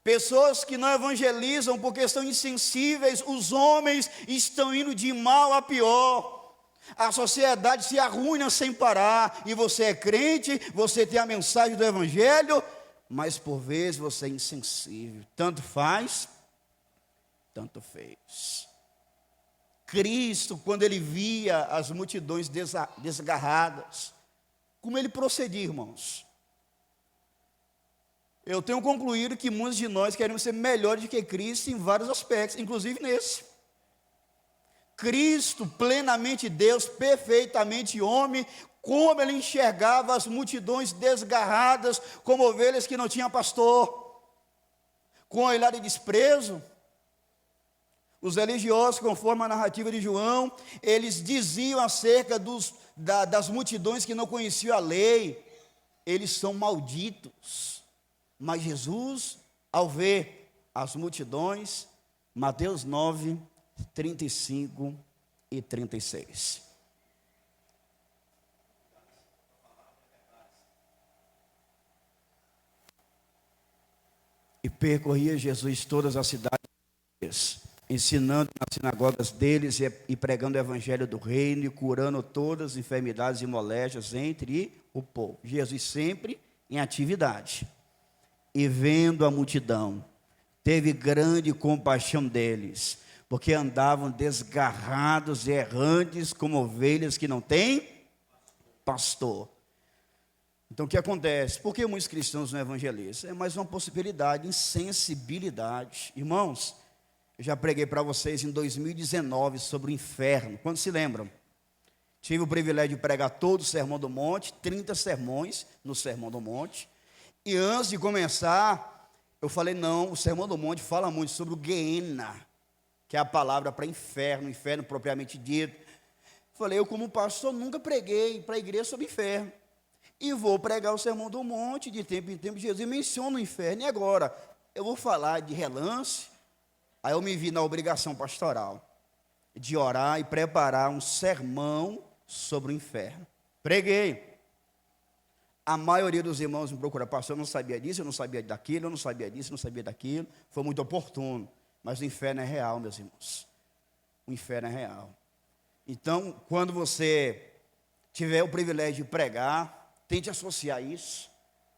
Pessoas que não evangelizam porque são insensíveis. Os homens estão indo de mal a pior. A sociedade se arruina sem parar. E você é crente, você tem a mensagem do evangelho, mas por vezes você é insensível. Tanto faz, tanto fez. Cristo, quando ele via as multidões desgarradas, como ele procedia, irmãos? Eu tenho concluído que muitos de nós queremos ser melhores do que Cristo em vários aspectos, inclusive nesse. Cristo, plenamente Deus, perfeitamente homem, como ele enxergava as multidões desgarradas, como ovelhas que não tinham pastor, com olhar de desprezo. Os religiosos, conforme a narrativa de João, eles diziam acerca das multidões que não conheciam a lei, eles são malditos. Mas Jesus, ao ver as multidões, Mateus 9, 35 e 36. E percorria Jesus todas as cidades, ensinando nas sinagogas deles e pregando o evangelho do reino e curando todas as enfermidades e moléstias entre o povo. Jesus sempre em atividade. E vendo a multidão, teve grande compaixão deles, porque andavam desgarrados e errantes como ovelhas que não têm pastor. Então o que acontece? Por que muitos cristãos não evangelizam? É mais uma possibilidade, insensibilidade. Irmãos, eu já preguei para vocês em 2019 sobre o inferno. Quantos se lembram? Tive o privilégio de pregar todo o Sermão do Monte, 30 sermões no Sermão do Monte. E antes de começar, eu falei, não, o Sermão do Monte fala muito sobre o Gehenna, que é a palavra para inferno, inferno propriamente dito. Falei, eu como pastor nunca preguei para a igreja sobre inferno. E vou pregar o Sermão do Monte, de tempo em tempo, Jesus menciona o inferno. E agora, eu vou falar de relance. Aí eu me vi na obrigação pastoral, de orar e preparar um sermão sobre o inferno. Preguei. A maioria dos irmãos me procura, pastor, eu não sabia disso, eu não sabia daquilo, eu não sabia disso, eu não sabia daquilo. Foi muito oportuno, mas o inferno é real, meus irmãos. O inferno é real. Então, quando você tiver o privilégio de pregar, tente associar isso.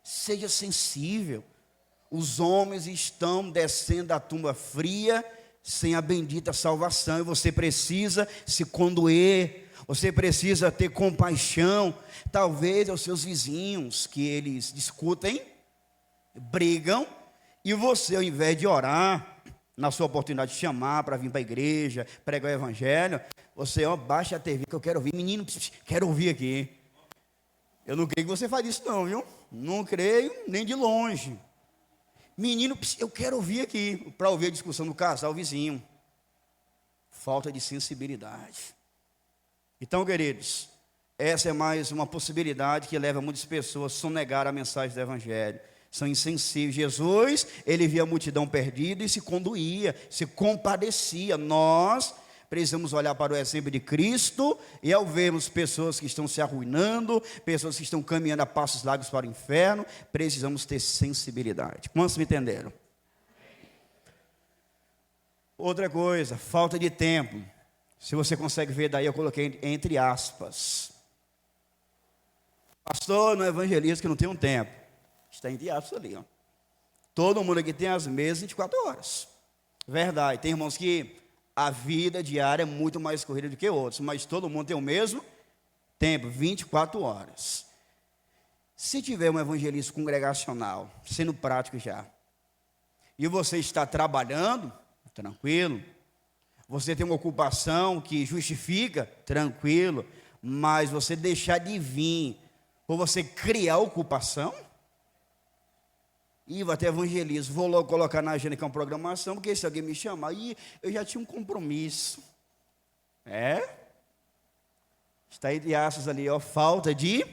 Seja sensível. Os homens estão descendo da tumba fria, sem a bendita salvação, e você precisa se condoer. Você precisa ter compaixão. Talvez aos seus vizinhos, que eles discutem, brigam, e você, ao invés de orar, na sua oportunidade de chamar para vir para a igreja, pregar o evangelho, você baixa a TV que eu quero ouvir. Menino, quero ouvir aqui. Eu não creio que você faz isso não, viu? Não creio nem de longe. Menino, eu quero ouvir aqui, para ouvir a discussão do casal vizinho. Falta de sensibilidade. Então, queridos, essa é mais uma possibilidade que leva muitas pessoas a sonegar a mensagem do evangelho. São insensíveis. Jesus, ele via a multidão perdida e se conduía, se compadecia. Nós precisamos olhar para o exemplo de Cristo, e ao vermos pessoas que estão se arruinando, pessoas que estão caminhando a passos largos para o inferno, precisamos ter sensibilidade. Quantos me entenderam? Outra coisa, falta de tempo. Se você consegue ver daí, eu coloquei entre aspas. Pastor, não é evangelista que não tem um tempo. Está entre aspas ali, ó. Todo mundo aqui tem as mesmas 24 horas. Verdade, tem irmãos que a vida diária é muito mais corrida do que outros, mas todo mundo tem o mesmo tempo, 24 horas. Se tiver um evangelista congregacional, sendo prático já, e você está trabalhando, tranquilo. Você tem uma ocupação que justifica, tranquilo. Mas você deixar de vir, ou você criar ocupação, e vai ter evangelismo, vou logo colocar na agenda que é uma programação, porque se alguém me chamar, e eu já tinha um compromisso. Está entre aspas ali, ó, falta de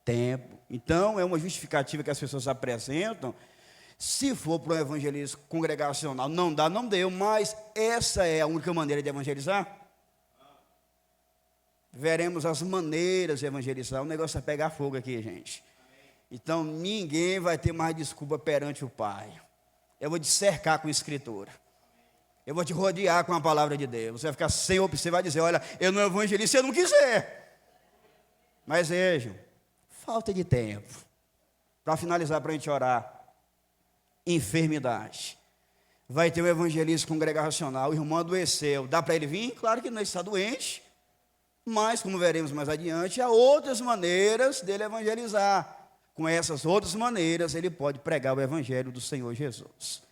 tempo. Então, é uma justificativa que as pessoas apresentam. Se for para o evangelismo congregacional, não dá, não deu, mas essa é a única maneira de evangelizar. Veremos as maneiras de evangelizar. O negócio é pegar fogo aqui, gente. Então, ninguém vai ter mais desculpa perante o Pai. Eu vou te cercar com a Escritura. Eu vou te rodear com a palavra de Deus. Você vai ficar sem opção, você vai dizer, olha, eu não evangelizo se eu não quiser. Mas vejam, falta de tempo. Para finalizar, para a gente orar. Enfermidade. Vai ter um evangelismo congregacional, o irmão adoeceu. Dá para ele vir? Claro que não, está doente. Mas, como veremos mais adiante, há outras maneiras dele evangelizar. Com essas outras maneiras, ele pode pregar o evangelho do Senhor Jesus.